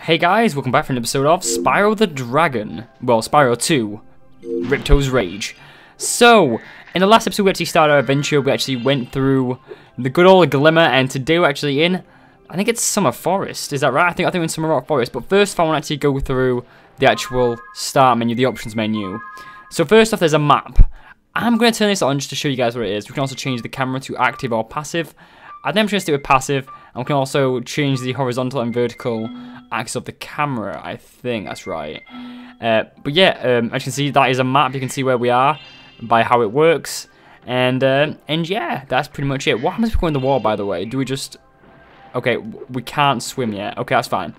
Hey guys, welcome back for an episode of Spyro the Dragon. Well, Spyro 2, Ripto's Rage. So, in the last episode we actually started our adventure, we actually went through the good old Glimmer, and today we're actually in, I think it's Summer Forest, is that right? I think we're in Summer Rock Forest, but first I want to actually go through the actual start menu, the options menu. So first off, there's a map. I'm going to turn this on just to show you guys what it is. We can also change the camera to active or passive. I think I'm just going to stick with passive, and we can also change the horizontal and vertical axis of the camera. I think that's right. But yeah, as you can see, that is a map. You can see where we are by how it works, and yeah, that's pretty much it. What happens if we go in the water, by the way? Do we just... Okay, we can't swim yet. Okay, that's fine.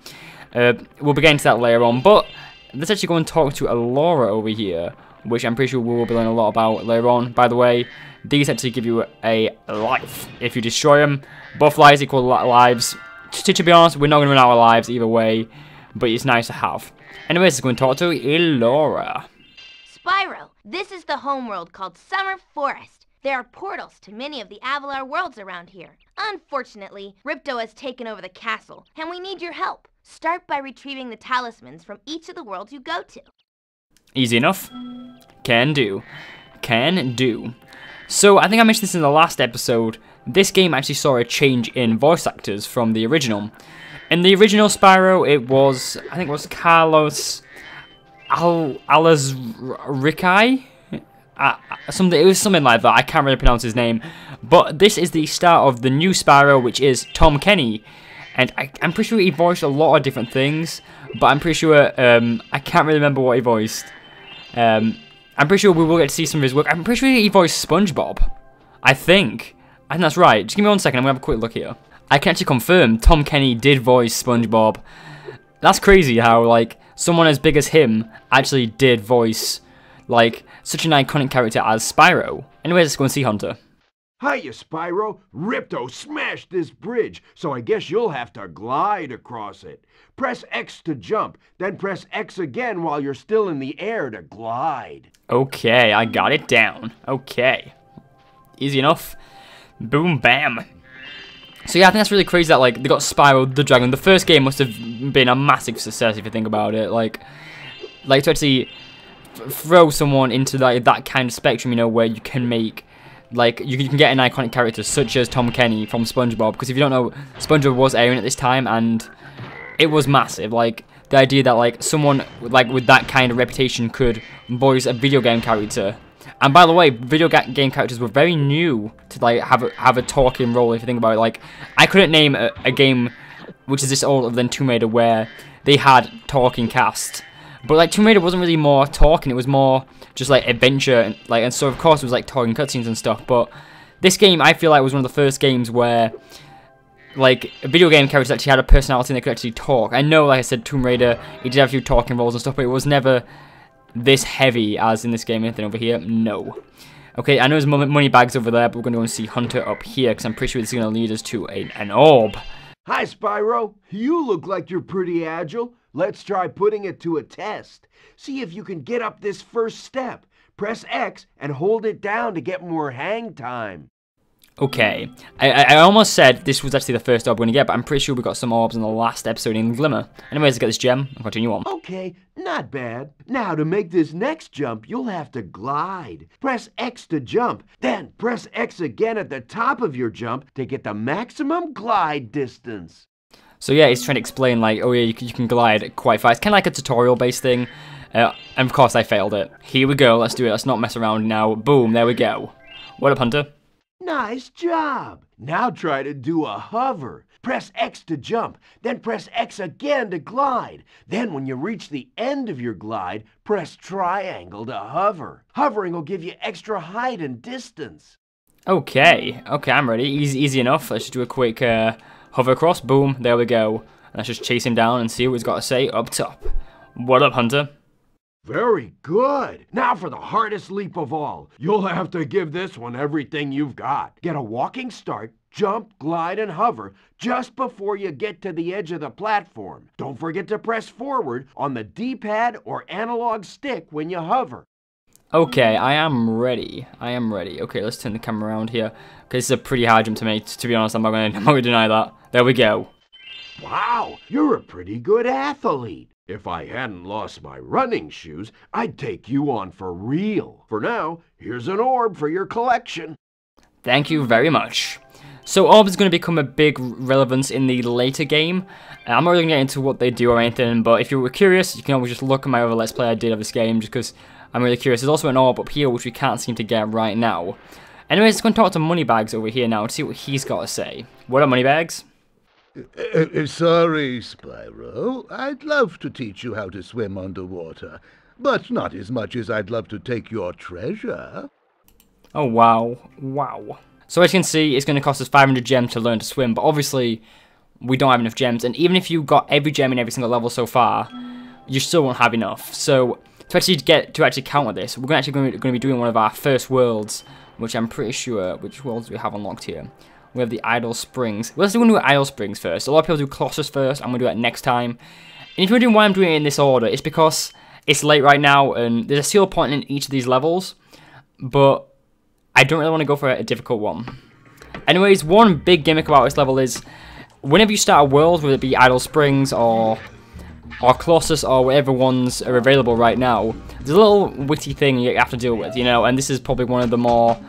We'll be getting to that later on, but let's actually go and talk to Alora over here, which I'm pretty sure we will be learning a lot about later on. By the way, these actually give you a life if you destroy them. Both lives equal lives. To be honest, we're not going to run out of lives either way, but it's nice to have. Anyways, let's go and talk to Alora. Spyro, this is the homeworld called Summer Forest. There are portals to many of the Avalar worlds around here. Unfortunately, Ripto has taken over the castle, and we need your help. Start by retrieving the talismans from each of the worlds you go to. Easy enough. Can do. Can do. So, I think I mentioned this in the last episode. This game actually saw a change in voice actors from the original. In the original Spyro, it was, I think it was Carlos Alazricai? It was something like that. I can't really pronounce his name. But this is the start of the new Spyro, which is Tom Kenny. And I'm pretty sure he voiced a lot of different things. But I'm pretty sure, I can't really remember what he voiced. I'm pretty sure we will get to see some of his work. I'm pretty sure he voiced SpongeBob. I think that's right. Just give me 1 second. I'm going to have a quick look here. I can actually confirm Tom Kenny did voice SpongeBob. That's crazy how, like, someone as big as him actually did voice, like, such an iconic character as Spyro. Anyways, let's go and see Hunter. Hiya, Spyro. Ripto smashed this bridge, so I guess you'll have to glide across it. Press X to jump, then press X again while you're still in the air to glide. Okay, I got it down. Okay. Easy enough. Boom, bam. So yeah, I think that's really crazy that, like, they got Spyro the Dragon. The first game must have been a massive success if you think about it. Like to actually throw someone into that kind of spectrum, you know, where you can make... Like, you can get an iconic character such as Tom Kenny from SpongeBob, because if you don't know, SpongeBob was airing at this time, and it was massive. Like, the idea that, like, someone, like, with that kind of reputation could voice a video game character. And by the way, video game characters were very new to, like, have a talking role, if you think about it. Like, I couldn't name a game which is this old other than Tomb Raider where they had talking cast. But, like, Tomb Raider wasn't really more talking, it was more just, like, adventure, and so, of course, it was, like, talking cutscenes and stuff, but this game, I feel like, was one of the first games where, like, video game characters actually had a personality and they could actually talk. I know, like I said, Tomb Raider, it did have a few talking roles and stuff, but it was never this heavy as in this game. Anything over here? No. Okay, I know there's money bags over there, but we're going to go and see Hunter up here, because I'm pretty sure this is going to lead us to an orb. Hi, Spyro. You look like you're pretty agile. Let's try putting it to a test. See if you can get up this first step. Press X and hold it down to get more hang time. Okay, I almost said this was actually the first orb we're going to get, but I'm pretty sure we got some orbs in the last episode in Glimmer. Anyways, let's get this gem and continue on. Okay, not bad. Now to make this next jump, you'll have to glide. Press X to jump, then press X again at the top of your jump to get the maximum glide distance. So yeah, he's trying to explain, like, oh yeah, you can glide quite fast. It's kind of like a tutorial-based thing. And of course, I failed it. Here we go, let's do it. Let's not mess around now. Boom, there we go. What up, Hunter? Nice job. Now try to do a hover. Press X to jump, then press X again to glide. Then when you reach the end of your glide, press triangle to hover. Hovering will give you extra height and distance. Okay, I'm ready. Easy enough. Let's just do a quick hover across. Boom, there we go. Let's just chase him down and see what he's got to say up top. What up, Hunter? Very good. Now for the hardest leap of all. You'll have to give this one everything you've got. Get a walking start, jump, glide, and hover just before you get to the edge of the platform. Don't forget to press forward on the D-pad or analog stick when you hover. Okay, I am ready. Okay, let's turn the camera around here. Okay, this is a pretty hard jump to make. To be honest, I'm not gonna deny that. There we go. Wow, you're a pretty good athlete. If I hadn't lost my running shoes, I'd take you on for real. For now, here's an orb for your collection. Thank you very much. So orbs is going to become a big relevance in the later game. I'm not really going to get into what they do or anything, but if you were curious, you can always just look at my other Let's Play I did of this game, just because I'm really curious. There's also an orb up here, which we can't seem to get right now. Anyways, let's go and talk to Moneybags over here now to see what he's got to say. What up, Moneybags? Sorry, Spyro. I'd love to teach you how to swim underwater, but not as much as I'd love to take your treasure. Oh, wow. Wow. So as you can see, it's going to cost us 500 gems to learn to swim, but obviously we don't have enough gems, and even if you got every gem in every single level so far, you still won't have enough. So to actually counter this, we're actually going to be doing one of our first worlds, which I'm pretty sure, which worlds do we have unlocked here? We have the Idle Springs. Well, let's do Idle Springs first. A lot of people do Colossus first. I'm going to do that next time. And if you're wondering why I'm doing it in this order, it's because it's late right now, and there's a seal point in each of these levels, but I don't really want to go for a difficult one. Anyways, one big gimmick about this level is whenever you start a world, whether it be Idle Springs or Colossus or whatever ones are available right now, there's a little witty thing you have to deal with, you know, and this is probably one of the more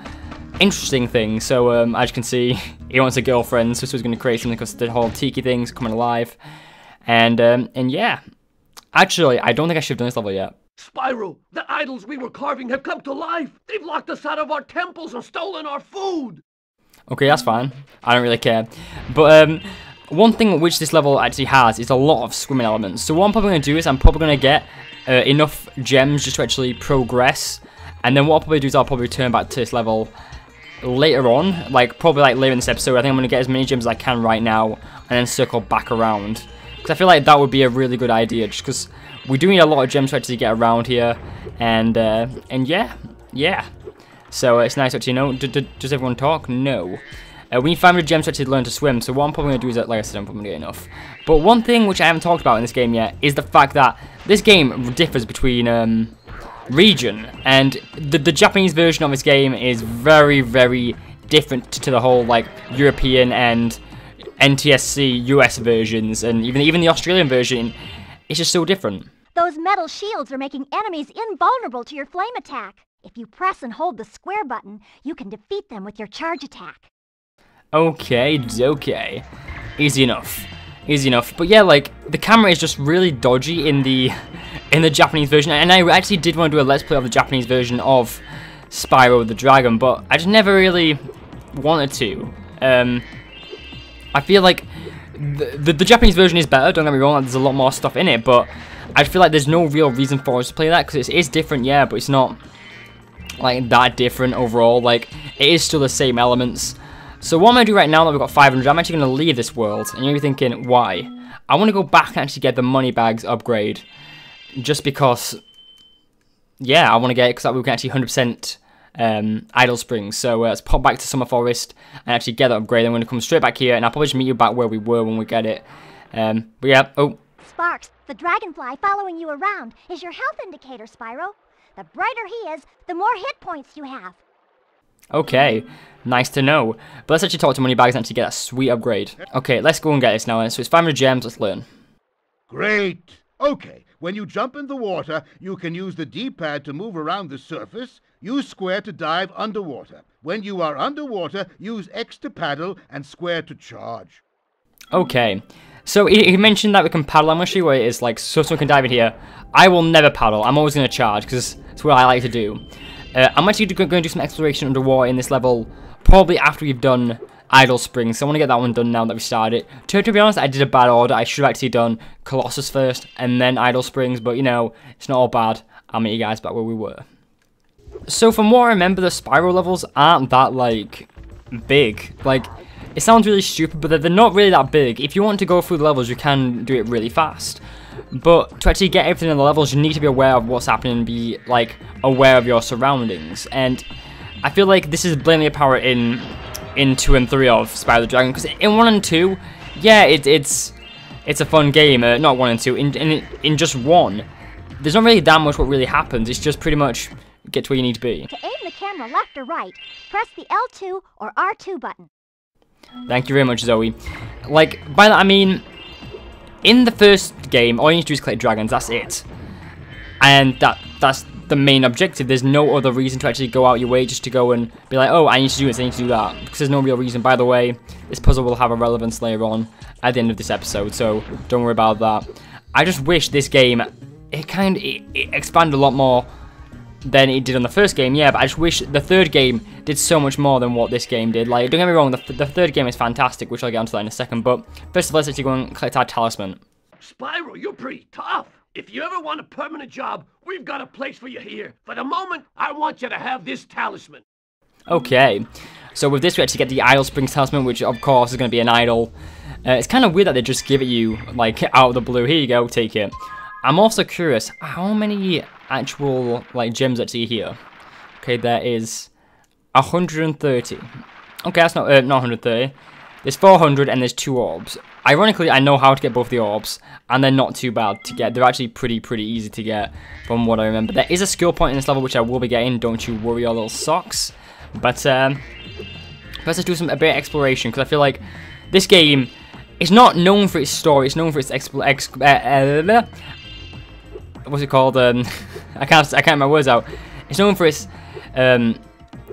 interesting things. So as you can see, he wants a girlfriend, so this was going to create something because the whole tiki thing's coming alive, and yeah, actually, I don't think I should have done this level yet. Spyro, the idols we were carving have come to life. They've locked us out of our temples and stolen our food. Okay, that's fine. I don't really care. But one thing which this level actually has is a lot of swimming elements. So what I'm probably going to do is I'm probably going to get enough gems just to actually progress. And then what I'll probably do is I'll probably return back to this level later on. Like, probably like later in this episode. I think I'm going to get as many gems as I can right now and then circle back around. Because I feel like that would be a really good idea, just because we do need a lot of gems to actually get around here, and yeah. So it's nice to actually know. Does everyone talk? No. We need 500 gems to actually learn to swim, so what I'm probably going to do is, like I said, I'm probably going to get enough. But one thing which I haven't talked about in this game yet is the fact that this game differs between region, and the Japanese version of this game is very, very different to the whole, like, European and NTSC US versions, and even the Australian version. It's just so different. Those metal shields are making enemies invulnerable to your flame attack. If you press and hold the square button, you can defeat them with your charge attack. Okay. Easy enough. But yeah, like, the camera is just really dodgy in the Japanese version, and I actually did want to do a Let's Play of the Japanese version of Spyro the Dragon, but I just never really wanted to. I feel like the Japanese version is better, don't get me wrong, there's a lot more stuff in it, but I feel like there's no real reason for us to play that, because it is different, yeah, but it's not, like, that different overall. Like, it is still the same elements. So what I'm going to do right now that we've got 500, I'm actually going to leave this world, and you're going to be thinking, why? I want to go back and actually get the Moneybags upgrade, just because, yeah, I want to get it, because we can actually 100% Idle Springs. So let's pop back to Summer Forest and actually get that upgrade. I'm going to come straight back here, and I'll probably just meet you back where we were when we get it. But yeah, oh. Sparks, the dragonfly following you around is your health indicator, Spyro. The brighter he is, the more hit points you have. Okay, nice to know. But let's actually talk to Moneybags and actually get a sweet upgrade. Okay, let's go and get this now. So it's 500 gems, let's learn. Great. Okay, when you jump in the water, you can use the D-pad to move around the surface. Use square to dive underwater. When you are underwater, use X to paddle and square to charge. Okay, so he mentioned that we can paddle. I'm going to show you what it is, like, so we can dive in here. I will never paddle. I'm always going to charge, because it's what I like to do. I'm actually going to do some exploration underwater in this level, probably after we've done Idle Springs. So I want to get that one done now that we started. To be honest, I did a bad order. I should have actually done Colossus first, and then Idle Springs, but, you know, it's not all bad. I'll meet you guys back where we were. So from what I remember, the Spyro levels aren't that, like, big. Like, it sounds really stupid, but they're not really that big. If you want to go through the levels, you can do it really fast. But to actually get everything in the levels, you need to be aware of what's happening and be, like, aware of your surroundings. And I feel like this is blatantly apparent in 2 and 3 of Spyro the Dragon, because in 1 and 2, yeah, it's a fun game. Not 1 and 2. In just 1, there's not really that much what really happens. It's just pretty much get to where you need to be. To aim the camera left or right, press the L2 or R2 button. Thank you very much, Zoe. Like, by that I mean, in the first game, all you need to do is collect dragons, that's it. And that's the main objective. There's no other reason to actually go out your way just to go and be like, oh, I need to do this, I need to do that. Because there's no real reason. By the way, this puzzle will have a relevance later on at the end of this episode, so don't worry about that. I just wish this game, it expanded a lot more than it did on the first game, yeah, but I just wish the third game did so much more than what this game did. Like, don't get me wrong, the third game is fantastic, which I'll get onto that in a second, but first of all, let's actually go and collect our talisman. Spyro, you're pretty tough. If you ever want a permanent job, we've got a place for you here. For the moment, I want you to have this talisman. Okay, so with this we actually get the Idol Springs talisman, which of course is going to be an idol. It's kind of weird that they just give it you, like, out of the blue. Here you go, take it. I'm also curious, how many actual, like, gems actually here? Okay, there is 130. Okay, that's not 130. There's 400 and there's 2 orbs. Ironically, I know how to get both the orbs, and they're not too bad to get. They're actually pretty easy to get, from what I remember. There is a skill point in this level, which I will be getting. Don't you worry, your little socks. But let's just do a bit of exploration, because I feel like this game is not known for its story. It's known for its what's it called? I can't get my words out. It's known for its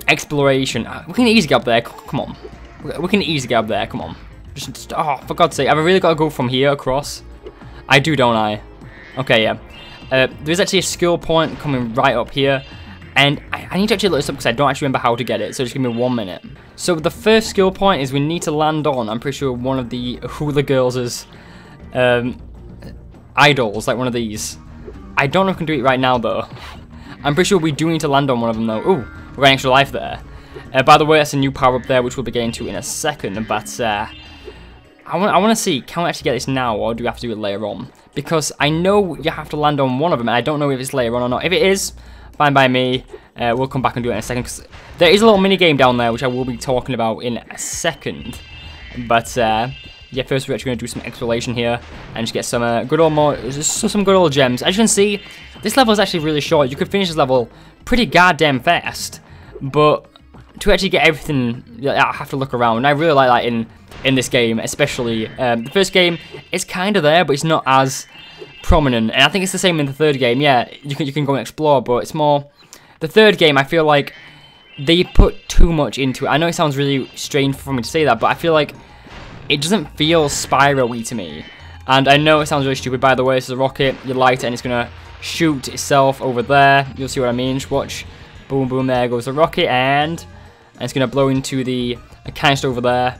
exploration. We can easily get up there. Come on, we can easily get up there. Come on. Just, oh, for God's sake, have I really got to go from here across? I do, don't I? Okay, yeah. There's actually a skill point coming right up here, and I need to actually look this up because I don't actually remember how to get it, so just give me 1 minute. So the first skill point is we need to land on, I'm pretty sure, one of the Hula girls' idols, like one of these. I don't know if I can do it right now, though. I'm pretty sure we do need to land on one of them, though. Ooh, we're getting extra life there. By the way, that's a new power up there, which we'll be getting to in a second, but I want to see, can we actually get this now, or do we have to do it later on? Because I know you have to land on one of them, and I don't know if it's later on or not. If it is, fine by me. We'll come back and do it in a second, because there is a little mini game down there, which I will be talking about in a second. But, yeah, first we're actually going to do some exploration here, and just get some good old gems. As you can see, this level is actually really short. You could finish this level pretty goddamn fast, but to actually get everything, I have to look around, and I really like that in this game, especially. The first game is kind of there, but it's not as prominent, and I think it's the same in the third game. Yeah, you can go and explore, but it's more, the third game, I feel like they put too much into it. I know it sounds really strange for me to say that, but I feel like it doesn't feel Spyro-y to me. And I know it sounds really stupid, by the way. This is a rocket, you light it, and it's going to shoot itself over there. You'll see what I mean. Just watch. Boom, boom, there goes the rocket, and it's going to blow into the canister over there.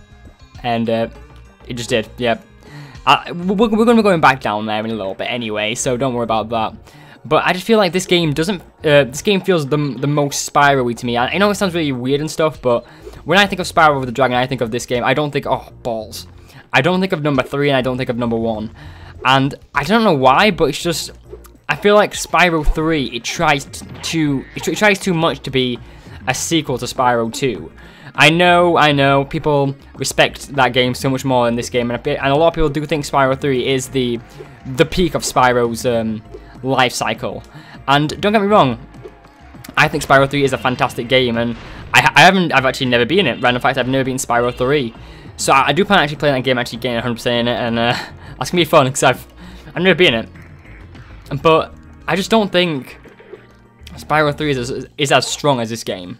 And it just did, yeah. We're going to be going back down there in a little bit anyway, so don't worry about that. But I just feel like this game doesn't, this game feels the most Spyro-y to me. I know it sounds really weird and stuff, but when I think of Spyro the Dragon, I think of this game. I don't think, oh, balls. I don't think of number 3, and I don't think of number 1. And I don't know why, but it's just, I feel like Spyro 3, it tries too much to be a sequel to Spyro 2. I know, people respect that game so much more than this game, and a lot of people do think Spyro 3 is the peak of Spyro's life cycle. And don't get me wrong, I think Spyro 3 is a fantastic game, and I've actually never beaten it. Random fact, I've never beaten Spyro 3. So I do plan on actually playing that game, actually getting 100% in it, and that's gonna be fun because I've never beaten it. But I just don't think Spyro 3 is as strong as this game.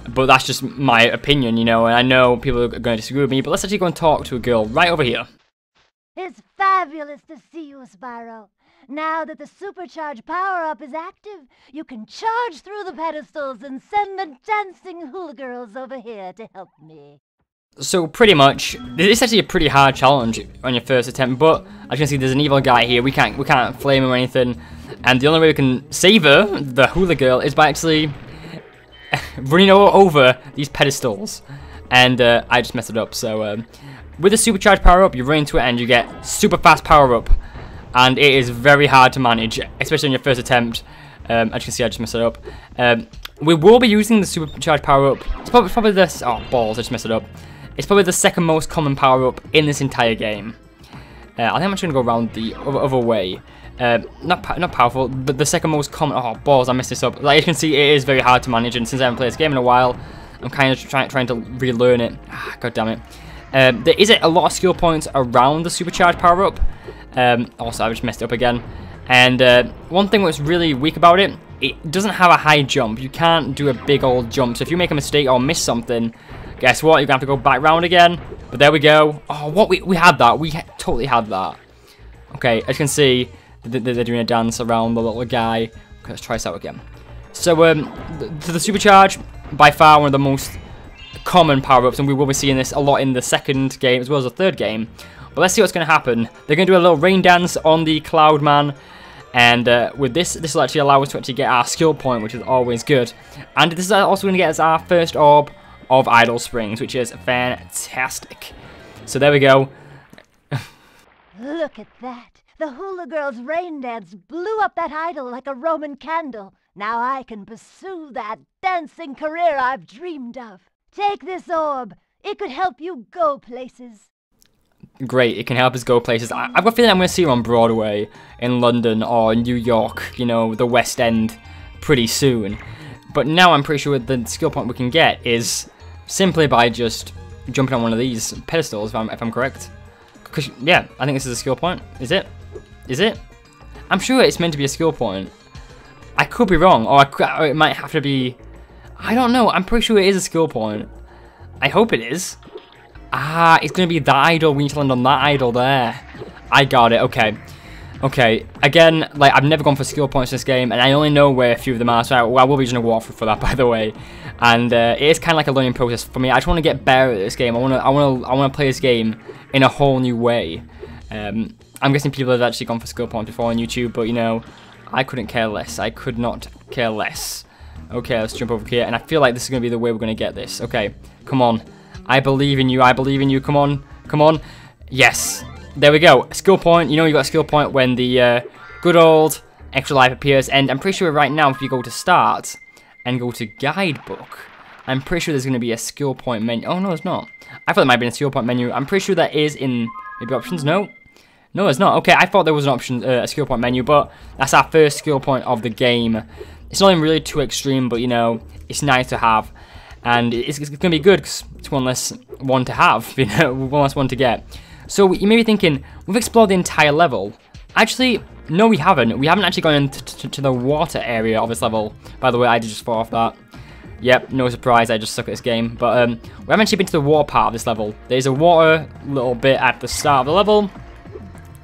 But that's just my opinion, you know, and I know people are going to disagree with me, but let's actually go and talk to a girl right over here. It's fabulous to see you, Spyro. Now that the supercharged power-up is active, you can charge through the pedestals and send the dancing hula girls over here to help me. So pretty much, this is actually a pretty hard challenge on your first attempt, but as you can see, there's an evil guy here. We can't flame him or anything, and the only way we can save her, the hula girl, is by actually running over these pedestals. And I just messed it up. So with the supercharged power-up, you run into it and you get super fast power-up, and it is very hard to manage, especially on your first attempt. As you can see, I just messed it up. We will be using the supercharged power-up. It's probably this. Oh balls! I just messed it up. It's probably the second most common power-up in this entire game. I think I'm just gonna go around the other way. Not powerful, but the second most common. Oh balls! I messed this up. Like you can see, it is very hard to manage, and since I haven't played this game in a while, I'm kind of trying to relearn it. God damn it. There is a lot of skill points around the supercharged power-up. Also, I just messed it up again. And one thing that's really weak about it, it doesn't have a high jump. You can't do a big old jump. So if you make a mistake or miss something, guess what? You're going to have to go back round again. But there we go. Oh, what? We had that. We totally had that. Okay, as you can see, they're doing a dance around the little guy. Okay, let's try this out again. So, the supercharge, by far one of the most common power-ups, and we will be seeing this a lot in the second game as well as the third game. But let's see what's going to happen. They're going to do a little rain dance on the Cloud Man, and with this will actually allow us to actually get our skill point, which is always good. And this is also going to get us our first orb of Idle Springs, which is fantastic. So there we go. Look at that. The Hula Girl's rain dance blew up that idol like a Roman candle. Now I can pursue that dancing career I've dreamed of. Take this orb. It could help you go places. Great, it can help us go places. I've got a feeling I'm going to see her on Broadway in London or New York, you know, the West End, pretty soon. But now I'm pretty sure the skill point we can get is simply by just jumping on one of these pedestals, if I'm correct. Because, yeah, I think this is a skill point. Is it? Is it? I'm sure it's meant to be a skill point. I could be wrong, or it might have to be... I don't know, I'm pretty sure it is a skill point. I hope it is. Ah, it's going to be that idol. We need to land on that idol there. I got it, okay. Okay, again, like, I've never gone for skill points in this game, and I only know where a few of them are, so I will be using a walkthrough for that, by the way. And it is kind of like a learning process for me. I just want to get better at this game. I want to play this game in a whole new way. I'm guessing people have actually gone for skill points before on YouTube, but, you know, I couldn't care less. I could not care less. Okay, let's jump over here, and I feel like this is going to be the way we're going to get this. Okay, come on. I believe in you. I believe in you. Come on. Come on. Yes. There we go. Skill point. You know you got a skill point when the good old extra life appears, and I'm pretty sure right now if you go to start and go to guidebook, I'm pretty sure there's going to be a skill point menu. Oh, no, there's not. I thought there might be a skill point menu. I'm pretty sure that is in maybe options. No. No, there's not. Okay, I thought there was an option, a skill point menu, but that's our first skill point of the game. It's not even really too extreme, but, you know, it's nice to have. And it's going to be good because it's one less one to have, you know, one less one to get. So you may be thinking, we've explored the entire level. Actually, no, we haven't. We haven't actually gone into the water area of this level. By the way, I did just fall off that. Yep, no surprise, I just suck at this game. But we haven't actually been to the water part of this level. There's a water little bit at the start of the level.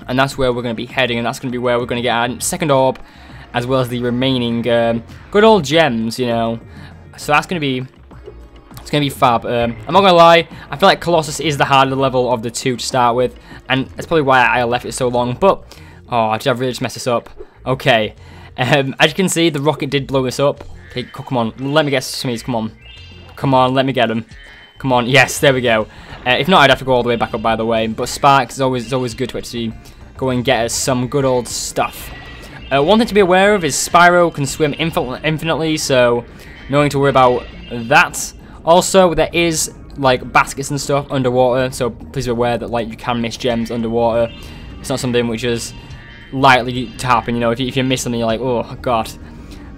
And that's where we're going to be heading, and that's going to be where we're going to get our second orb, as well as the remaining good old gems, you know. So that's going to be... It's going to be fab. I'm not going to lie, I feel like Colossus is the harder level of the two to start with, and that's probably why I left it so long, but... Oh, I've really just messed this up. Okay. As you can see, the rocket did blow this up. Okay, come on, let me get some of these, come on. Come on, let me get them. Come on, yes, there we go. If not, I'd have to go all the way back up, by the way, but Sparks is always good to actually go and get us some good old stuff. One thing to be aware of is Spyro can swim infinitely, so no need to worry about that. Also, there is like baskets and stuff underwater, so please be aware that like you can miss gems underwater. It's not something which is likely to happen. You know, if you miss something, you're like, oh god.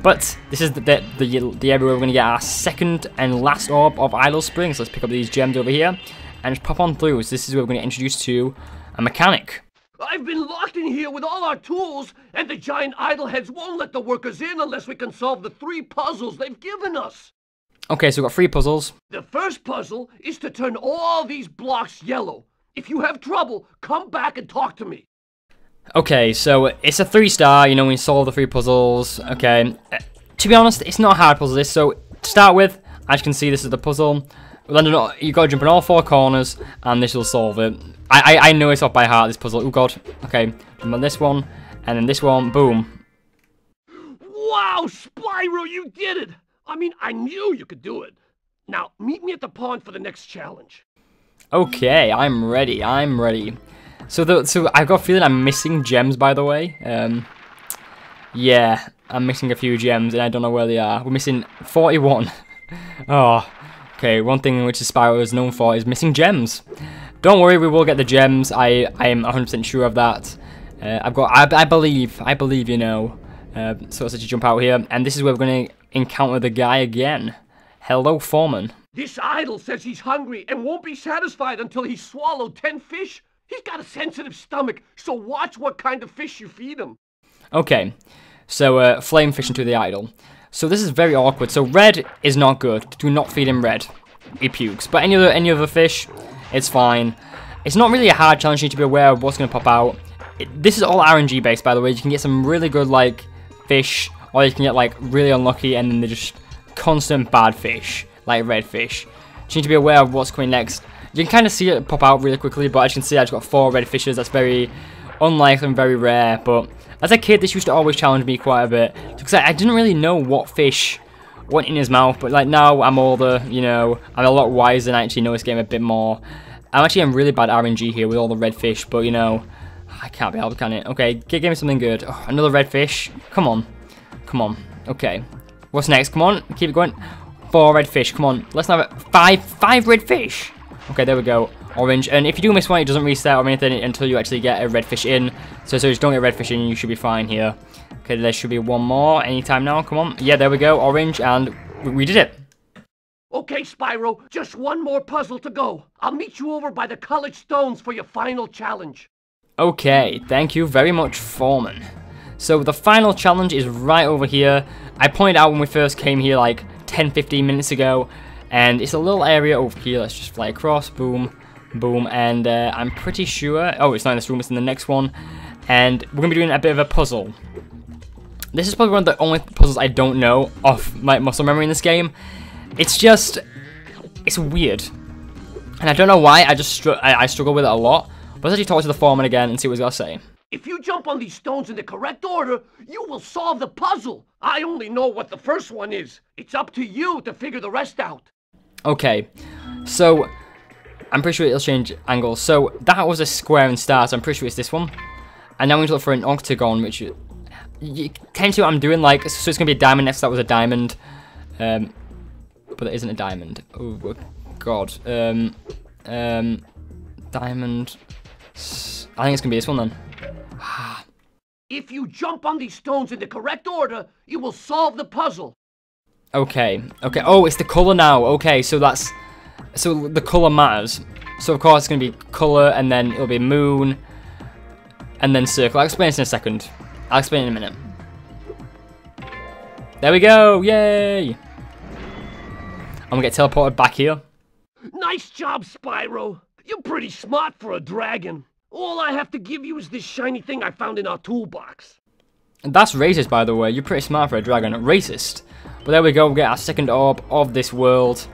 But this is the area where we're going to get our second and last orb of Idle Springs. Let's pick up these gems over here and just pop on through. So this is where we're going to introduce to a mechanic. I've been locked in here with all our tools, and the giant idol heads won't let the workers in unless we can solve the 3 puzzles they've given us. Okay, so we've got 3 puzzles. The first puzzle is to turn all these blocks yellow. If you have trouble, come back and talk to me. Okay, so it's a 3-star, you know, we solve the 3 puzzles. Okay, to be honest, it's not a hard puzzle, this. So to start with, as you can see, this is the puzzle. You got to jump in all 4 corners, and this will solve it. I know it's off by heart, this puzzle. Oh god. Okay, jump on this one, and then this one. Boom. Wow, Spyro, you did it! I mean, I knew you could do it. Now, meet me at the pond for the next challenge. Okay, I'm ready. I'm ready. So I've got a feeling I'm missing gems, by the way. Yeah, I'm missing a few gems, and I don't know where they are. We're missing 41. Oh, okay. One thing which Spyro is known for is missing gems. Don't worry, we will get the gems. I am 100% sure of that. I believe, you know. So let's actually jump out here, and this is where we're going to encounter the guy again. Hello, Foreman. This idol says he's hungry and won't be satisfied until he's swallowed 10 fish. He's got a sensitive stomach, so watch what kind of fish you feed him. Okay, so flame fishing to the idol. So this is very awkward. So red is not good. Do not feed him red. He pukes. But any other fish, it's fine. It's not really a hard challenge. You need to be aware of what's going to pop out. This is all RNG based, by the way. You can get some really good, like, fish, or you can get, like, really unlucky, and then they're just constant bad fish, like red fish. You need to be aware of what's coming next. You can kind of see it pop out really quickly, but as you can see, I just got 4 red fishes. That's very unlikely and very rare, but as a kid, this used to always challenge me quite a bit, because I didn't really know what fish went in his mouth, but like now I'm older, you know, I'm a lot wiser and I actually know this game a bit more. I'm actually in really bad RNG here with all the red fish, but you know, I can't be helped, can it? Okay, give me something good. Oh, another red fish. Come on. Come on. Okay. What's next? Come on. Keep it going. 4 red fish. Come on. Let's have it. 5 red fish. Okay, there we go. Orange. And if you do miss one, it doesn't reset or anything until you actually get a red fish in. So just don't get a red fish in, you should be fine here. Okay, there should be one more anytime now. Come on. Yeah, there we go. Orange, and we did it. Okay, Spyro, just one more puzzle to go. I'll meet you over by the colored stones for your final challenge. Okay, thank you very much, Foreman. So the final challenge is right over here. I pointed out when we first came here like 10-15 minutes ago. And it's a little area over here. Let's just fly across. Boom. Boom. And I'm pretty sure... Oh, it's not in this room. It's in the next one. And we're going to be doing a bit of a puzzle. This is probably one of the only puzzles I don't know off my muscle memory in this game. It's just... It's weird. And I don't know why. I struggle with it a lot. But let's actually talk to the foreman again and see what he's got to say. If you jump on these stones in the correct order, you will solve the puzzle. I only know what the first one is. It's up to you to figure the rest out. Okay, so I'm pretty sure it'll change angles. So that was a square and star, so I'm pretty sure it's this one. And now we need to look for an octagon, which you tend to what I'm doing, like, so it's going to be a diamond next, that was a diamond. But it isn't a diamond. Oh, God. Diamond. I think it's going to be this one, then. If you jump on these stones in the correct order, you will solve the puzzle. Okay, okay. Oh, it's the color now. Okay, so that's... So the color matters. So, of course, it's going to be color, and then it'll be moon, and then circle. I'll explain this in a second. I'll explain in a minute. There we go. Yay! I'm going to get teleported back here. Nice job, Spyro. You're pretty smart for a dragon. All I have to give you is this shiny thing I found in our toolbox. That's racist, by the way. You're pretty smart for a dragon. Racist. But there we go, we get our second orb of this world.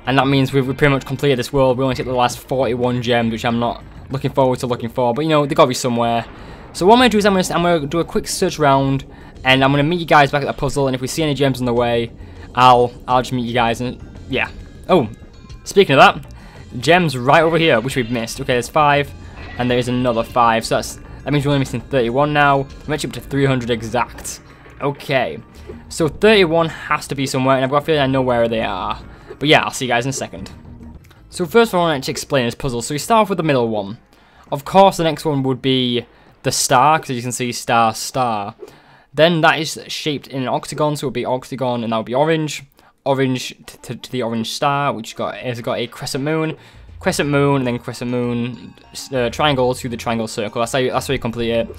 And that means we've pretty much completed this world. We only hit the last 41 gems, which I'm not looking forward to looking for. But, you know, they got to be somewhere. So what I'm going to do is I'm going to do a quick search around. And I'm going to meet you guys back at the puzzle. And if we see any gems on the way, I'll just meet you guys. And, yeah. Oh, speaking of that, gems right over here, which we've missed. Okay, there's 5. And there is another 5. So that means we're only missing 31 now. We're actually up to 300 exact. Okay. So 31 has to be somewhere, and I've got a feeling I know where they are. But yeah, I'll see you guys in a second. So first of all, I want to explain this puzzle. So we start off with the middle one. Of course, the next one would be the star, because you can see star, star. Then that is shaped in an octagon, so it would be octagon, and that would be orange. Orange to the orange star, which has got a crescent moon, and then crescent moon, triangle to the triangle circle. That's how you complete it.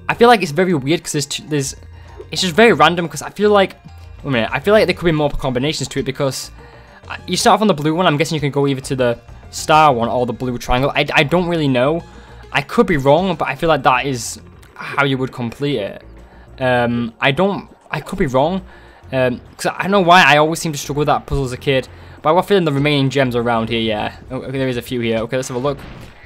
I feel like it's very weird because it's just very random, because I feel like, wait a minute, I feel like there could be more combinations to it, because you start off on the blue one. I'm guessing you can go either to the star one or the blue triangle. I don't really know. I could be wrong, but I feel like that is how you would complete it. I could be wrong, because I don't know why I always seem to struggle with that puzzle as a kid. But I've got feeling the remaining gems around here, yeah. Okay, there is a few here. Okay, let's have a look.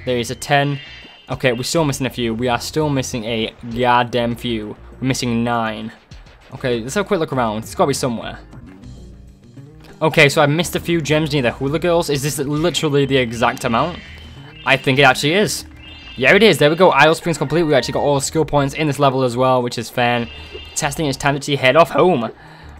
There is a 10. Okay, we're still missing a few. We are still missing a goddamn few. We're missing 9. Okay, let's have a quick look around. It's got to be somewhere. Okay, so I missed a few gems near the Hula girls. Is this literally the exact amount? I think it actually is. Yeah, it is. There we go. Idle Springs complete. We actually got all the skill points in this level as well, which is fan. Testing, it's time to head off home.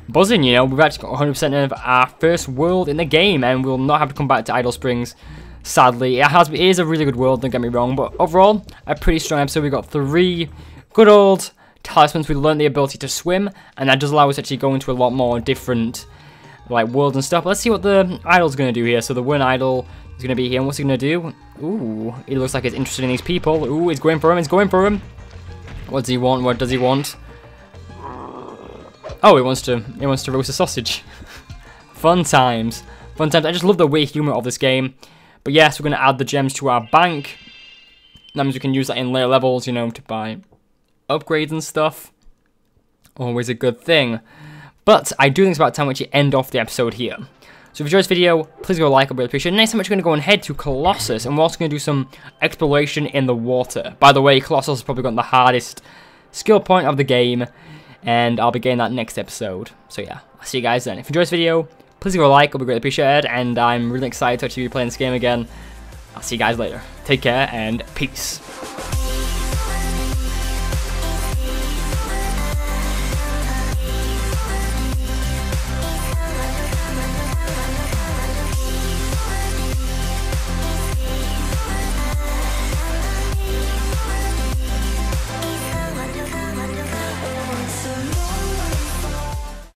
Buzzing, you know. We've actually got 100% of our first world in the game, and we'll not have to come back to Idle Springs. Sadly, it is a really good world, don't get me wrong, but overall, a pretty strong episode. We got 3 good old talismans. We learned the ability to swim, and that does allow us to actually go into a lot more different like worlds and stuff. Let's see what the idol's gonna do here. So the one idol is gonna be here, and what's he gonna do? Ooh, he looks like he's interested in these people. Ooh, he's going for him. He's going for him. What does he want? What does he want? Oh, he wants to roast a sausage. Fun times. Fun times. I just love the way humor of this game. But yes, we're gonna add the gems to our bank. That means we can use that in later levels, you know, to buy upgrades and stuff. Always a good thing. But I do think it's about time we actually end off the episode here. So if you enjoyed this video, please go like, I'll really appreciate it. Next time we're going to go and head to Colossus, and we're also going to do some exploration in the water. By the way, Colossus has probably got the hardest skill point of the game, and I'll be getting that next episode. So yeah, I'll see you guys then. If you enjoyed this video, please go like, I'll be greatly appreciated, and I'm really excited to actually be playing this game again. I'll see you guys later. Take care, and peace.